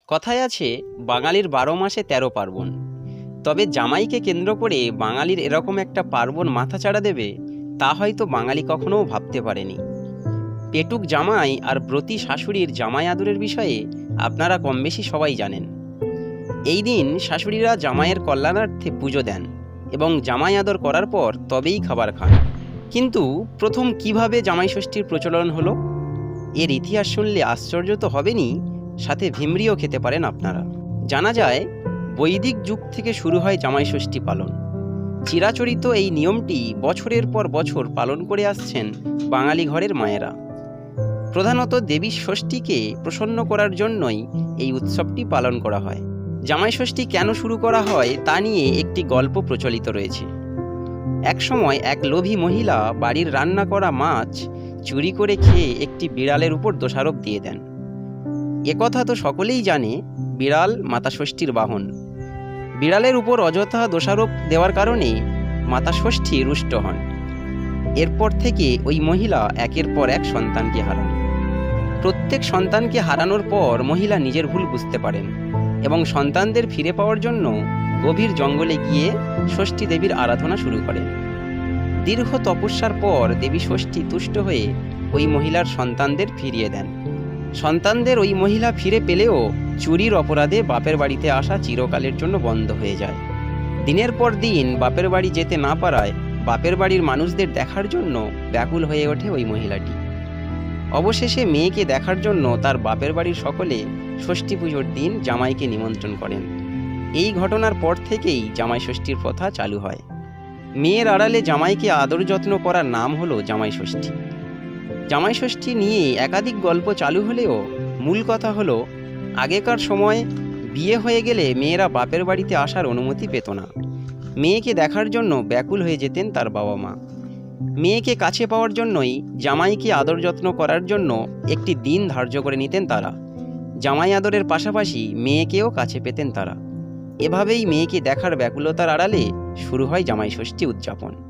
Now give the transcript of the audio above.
কথায় আছে বাঙালির ১২ মাসে ১৩ পার্বণ। তবে জামাইকে কেন্দ্র করে বাঙালির এরকম একটা পার্বণ মাথাচাড়া দেবে তা হয়তো বাঙালি কখনোও ভাবতে পারেনি। পেটুক জামাই আর ব্রতী শাশুড়ির জামাই আদরের বিষয়ে আপনারা কমবেশি সবাই জানেন। এই দিন শাশুড়িরা জামাইয়ের কল্যাণার্থে পুজো দেন এবং জামাই আদর করার পর তবেই খাবার খান। কিন্তু প্রথম কিভাবে জামাই ষষ্ঠীর প্রচলন হলো, এর ইতিহাস শুনলে আশ্চর্য তো হবেনই, সাথে ভিমরিও খেতে পারেন আপনারা। জানা যায় বৈদিক যুগ থেকে শুরু হয় জামাই ষষ্ঠী পালন। চিরাচরিত এই নিয়মটি বছরের পর বছর পালন করে আসছেন বাঙালি ঘরের মায়েরা। প্রধানত দেবী ষষ্ঠীকে প্রসন্ন করার জন্যই এই উৎসবটি পালন করা হয়। জামাই ষষ্ঠী কেন শুরু করা হয় তা নিয়ে একটি গল্প প্রচলিত রয়েছে। একসময় এক লোভী মহিলা বাড়ির রান্না করা মাছ চুরি করে খেয়ে একটি বিড়ালের উপর দোষারোপ দিয়ে দেন। একথা তো সকলেই জানে, বিড়াল মাতা ষষ্ঠীর বাহন। বিড়ালের উপর অযথা দোষারোপ দেওয়ার কারণে মাতা ষষ্ঠী রুষ্ট হন। এরপর থেকে ওই মহিলা একের পর এক সন্তানকে হারান। প্রত্যেক সন্তানকে হারানোর পর মহিলা নিজের ভুল বুঝতে পারেন এবং সন্তানদের ফিরে পাওয়ার জন্য গভীর জঙ্গলে গিয়ে ষষ্ঠী দেবীর আরাধনা শুরু করেন। দীর্ঘ তপস্যার পর দেবী ষষ্ঠী তুষ্ট হয়ে ওই মহিলার সন্তানদের ফিরিয়ে দেন। সন্তানদের ওই মহিলা ফিরে পেলেও চুরির অপরাধে বাপের বাড়িতে আসা চিরকালের জন্য বন্ধ হয়ে যায়। দিনের পর দিন বাপের বাড়ি যেতে না পারায় বাপের বাড়ির মানুষদের দেখার জন্য ব্যাকুল হয়ে ওঠে ওই মহিলাটি। অবশেষে মেয়েকে দেখার জন্য তার বাপের বাড়ির সকলে ষষ্ঠী পুজোর দিন জামাইকে নিমন্ত্রণ করেন। এই ঘটনার পর থেকেই জামাই ষষ্ঠীর প্রথা চালু হয়। মেয়ের আড়ালে জামাইকে আদর যত্ন করার নাম হলো জামাই ষষ্ঠী। জামাই ষষ্ঠী নিয়ে একাধিক গল্প চালু হলেও মূল কথা হলো, আগেকার সময় বিয়ে হয়ে গেলে মেয়েরা বাপের বাড়িতে আসার অনুমতি পেত না। মেয়েকে দেখার জন্য ব্যাকুল হয়ে যেতেন তার বাবা মা। মেয়েকে কাছে পাওয়ার জন্যই জামাইকে আদর যত্ন করার জন্য একটি দিন ধার্য করে নিতেন তারা। জামাই আদরের পাশাপাশি মেয়েকেও কাছে পেতেন তারা। এভাবেই মেয়েকে দেখার ব্যাকুলতার আড়ালে শুরু হয় জামাই ষষ্ঠী উদযাপন।